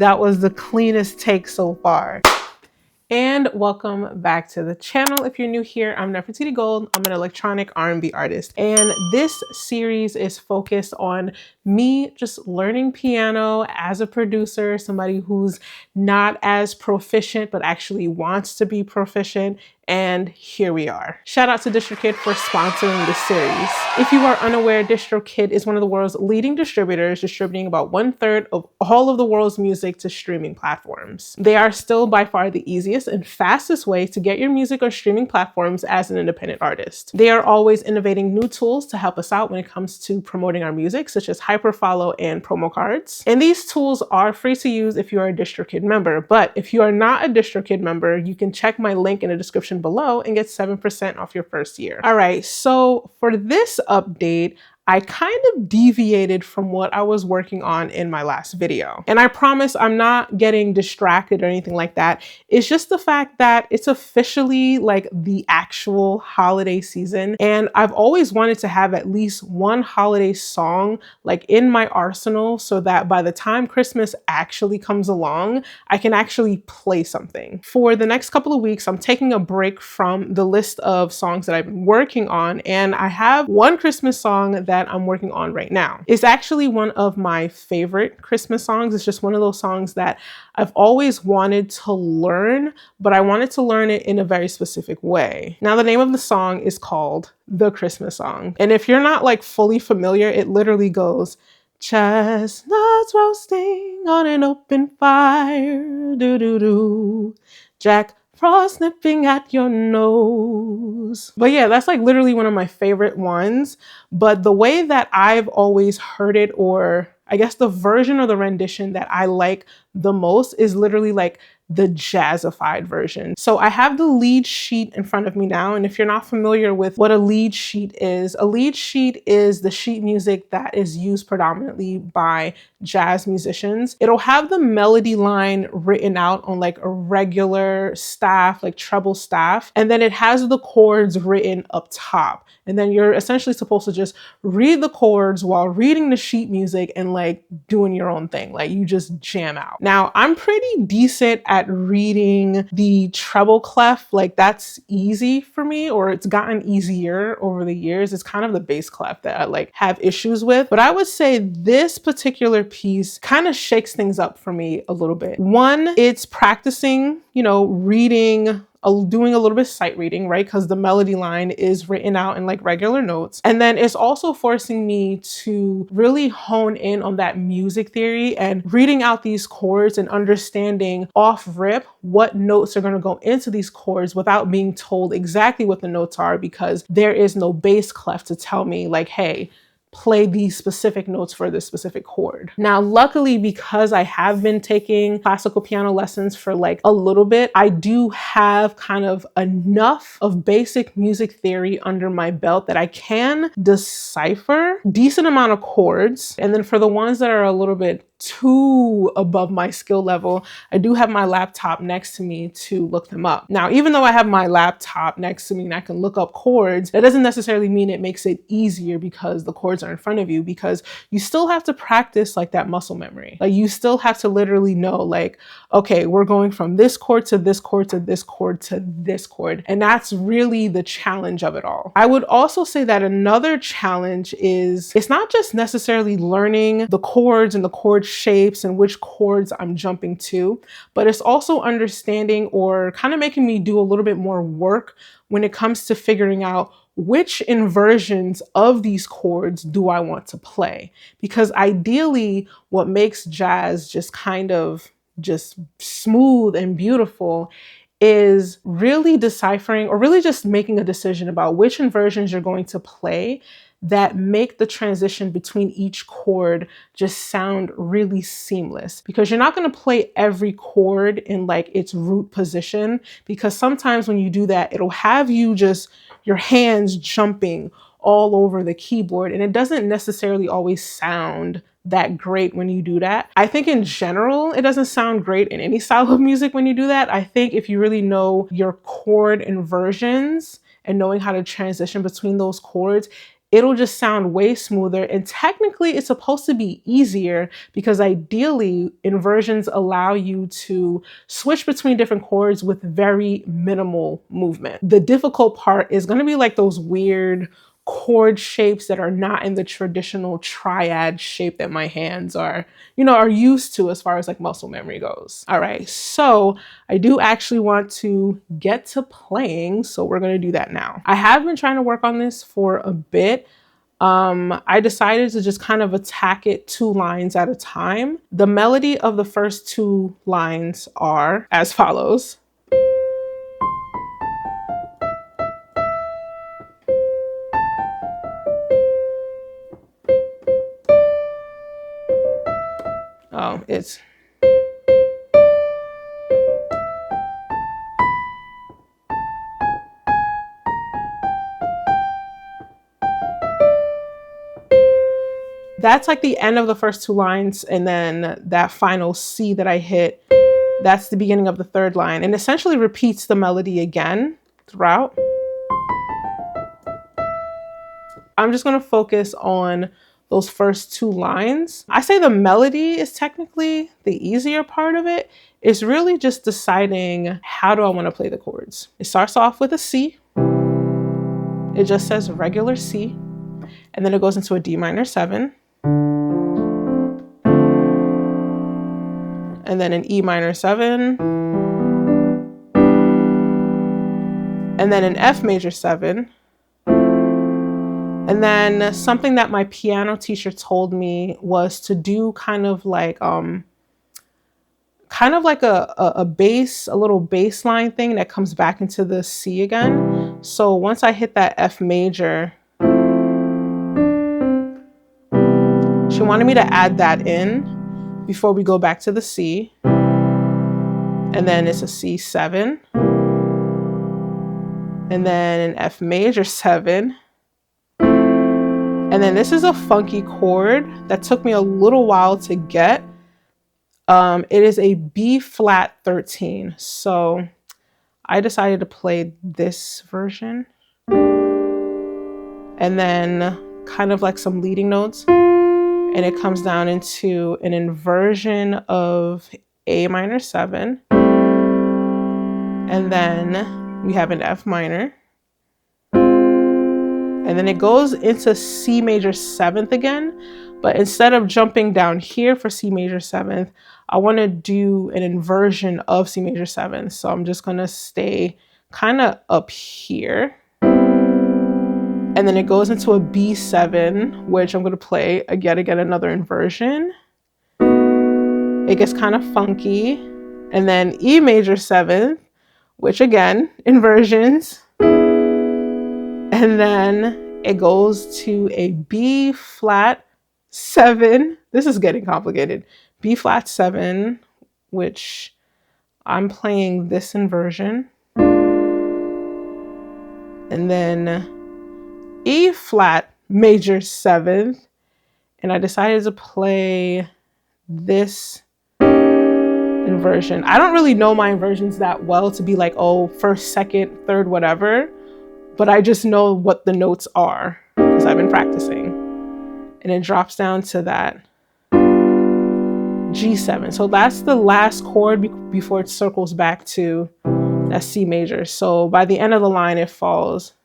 that was the cleanest take so far. And welcome back to the channel. If you're new here, I'm Nefertiti Gold. I'm an electronic R&B artist. And this series is focused on me just learning piano as a producer, somebody who's not as proficient, but actually wants to be proficient. And here we are. Shout out to DistroKid for sponsoring this series. If you are unaware, DistroKid is one of the world's leading distributors, distributing about 1/3 of all of the world's music to streaming platforms. They are still by far the easiest and fastest way to get your music on streaming platforms as an independent artist. They are always innovating new tools to help us out when it comes to promoting our music, such as hyperfollow and promo cards. And these tools are free to use if you are a DistroKid member. But if you are not a DistroKid member, you can check my link in the description below and get 7% off your first year. All right, so for this update, I kind of deviated from what I was working on in my last video. And I promise I'm not getting distracted or anything like that. It's just the fact that it's officially like the actual holiday season. And I've always wanted to have at least one holiday song like in my arsenal so that by the time Christmas actually comes along, I can actually play something. For the next couple of weeks, I'm taking a break from the list of songs that I've been working on. And I have one Christmas song that I'm working on right now. It's actually one of my favorite Christmas songs. It's just one of those songs that I've always wanted to learn, but I wanted to learn it in a very specific way. Now, the name of the song is called The Christmas Song. And if you're not like fully familiar, it literally goes, chestnuts roasting on an open fire, do-do-do, Jack Frost nipping at your nose. But yeah, that's like literally one of my favorite ones. But the way that I've always heard it, or I guess the version or the rendition that I like the most, is literally like the jazzified version. So I have the lead sheet in front of me now. And if you're not familiar with what a lead sheet is the sheet music that is used predominantly by jazz musicians. It'll have the melody line written out on like a regular staff, like treble staff. And then it has the chords written up top. And then you're essentially supposed to just read the chords while reading the sheet music and like doing your own thing. Like you just jam out. Now, I'm pretty decent at reading the treble clef. Like that's easy for me, or it's gotten easier over the years. It's kind of the bass clef that I like have issues with. But I would say this particular piece kind of shakes things up for me a little bit. One, it's practicing, reading, doing a little bit of sight reading, right? Because the melody line is written out in like regular notes. And then it's also forcing me to really hone in on that music theory and reading out these chords and understanding off rip what notes are going to go into these chords without being told exactly what the notes are, because there is no bass clef to tell me like, hey, play these specific notes for this specific chord. Now, luckily, because I have been taking classical piano lessons for like a little bit, I do have kind of enough of basic music theory under my belt that I can decipher decent amount of chords. And then for the ones that are a little bit too above my skill level, I do have my laptop next to me to look them up. Now, even though I have my laptop next to me and I can look up chords, that doesn't necessarily mean it makes it easier because the chords are in front of you, because you still have to practice like that muscle memory. Like you still have to literally know like, okay, we're going from this chord to this chord to this chord to this chord. And that's really the challenge of it all. I would also say that another challenge is it's not just necessarily learning the chords and the chord shapes and which chords I'm jumping to, but it's also understanding or kind of making me do a little bit more work when it comes to figuring out which inversions of these chords do I want to play. Because ideally, what makes jazz just kind of just smooth and beautiful is really deciphering or really just making a decision about which inversions you're going to play that make the transition between each chord just sound really seamless. Because you're not going to play every chord in like its root position, because sometimes when you do that, it'll have you just your hands jumping all over the keyboard, and it doesn't necessarily always sound that great when you do that. I think in general, it doesn't sound great in any style of music when you do that. I think if you really know your chord inversions and knowing how to transition between those chords, it'll just sound way smoother. And technically it's supposed to be easier because ideally inversions allow you to switch between different chords with very minimal movement. The difficult part is going to be like those weird chord shapes that are not in the traditional triad shape that my hands are, are used to as far as like muscle memory goes. All right, so I do actually want to get to playing, so we're going to do that now. I have been trying to work on this for a bit. I decided to just kind of attack it 2 lines at a time. The melody of the first 2 lines are as follows. Oh, that's like the end of the first 2 lines, and then that final C that I hit, that's the beginning of the 3rd line, and essentially repeats the melody again throughout. I'm just going to focus on those first 2 lines. I say the melody is technically the easier part of it. It's really just deciding how do I want to play the chords. It starts off with a C. It just says regular C. And then it goes into a D minor 7. And then an E minor 7. And then an F major 7. And then something that my piano teacher told me was to do kind of like a bass, a little bass line thing that comes back into the C again. So once I hit that F major, she wanted me to add that in before we go back to the C. And then it's a C7. And then an F major 7. And then this is a funky chord that took me a little while to get. It is a B flat 13. So I decided to play this version. And then kind of like some leading notes. And it comes down into an inversion of A minor 7. And then we have an F minor. And then it goes into C major 7th again. But instead of jumping down here for C major 7th, I want to do an inversion of C major 7th. So I'm just going to stay kind of up here. And then it goes into a B7, which I'm going to play yet again another inversion. It gets kind of funky. And then E major 7th, which again, inversions. And then it goes to a B flat 7. This is getting complicated. B flat 7, which I'm playing this inversion. And then E flat major 7th. And I decided to play this inversion. I don't really know my inversions that well to be like, oh, first, second, third, whatever. But I just know what the notes are because I've been practicing. And it drops down to that G7. So that's the last chord before it circles back to that C major. So by the end of the line, it falls.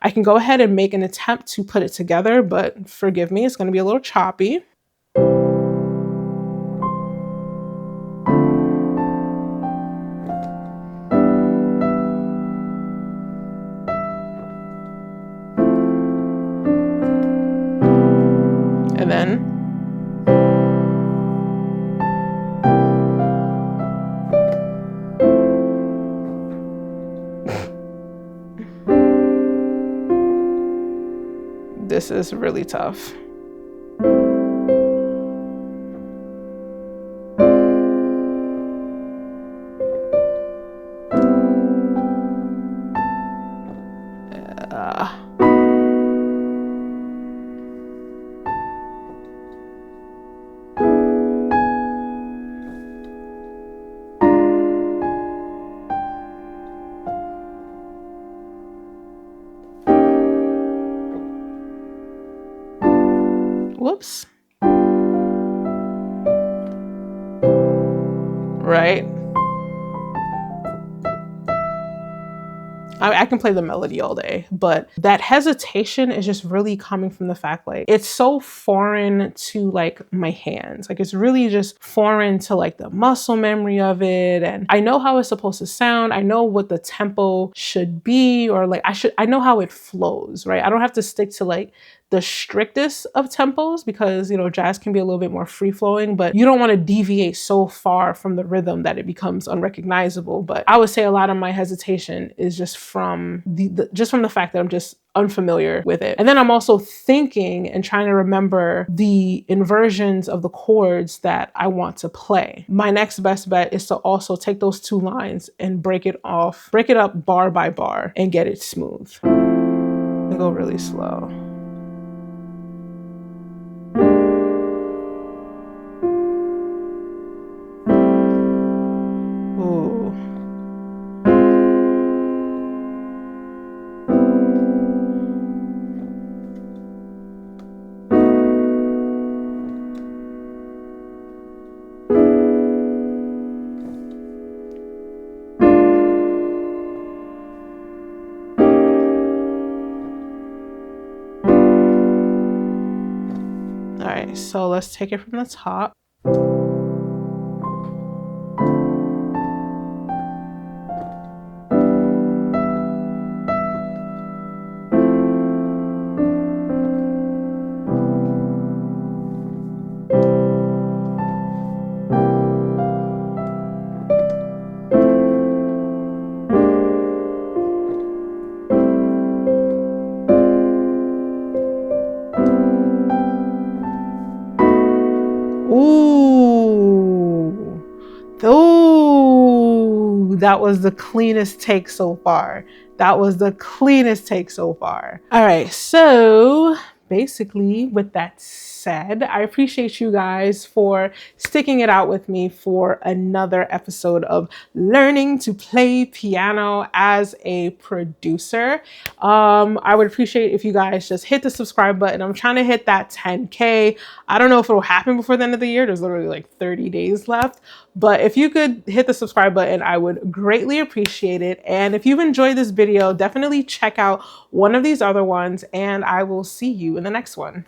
I can go ahead and make an attempt to put it together, but forgive me, it's going to be a little choppy. And then this is really tough. notes, right? I can play the melody all day, but that hesitation is just really coming from the fact like it's so foreign to like my hands. Like it's really just foreign to like the muscle memory of it. And I know how it's supposed to sound. I know what the tempo should be, or like I know how it flows, right? I don't have to stick to like the strictest of tempos because, you know, jazz can be a little bit more free flowing, but you don't want to deviate so far from the rhythm that it becomes unrecognizable. But I would say a lot of my hesitation is just from just from the fact that I'm just unfamiliar with it. And then I'm also thinking and trying to remember the inversions of the chords that I want to play. My next best bet is to also take those two lines and break it up bar by bar and get it smooth. And go really slow. All right, so let's take it from the top. Ooh, that was the cleanest take so far. That was the cleanest take so far. All right, so basically with that said, I appreciate you guys for sticking it out with me for another episode of learning to play piano as a producer. I would appreciate if you guys just hit the subscribe button. I'm trying to hit that 10K. I don't know if it'll happen before the end of the year. There's literally like 30 days left. But if you could hit the subscribe button, I would greatly appreciate it. And if you've enjoyed this video, definitely check out one of these other ones, and I will see you in the next one.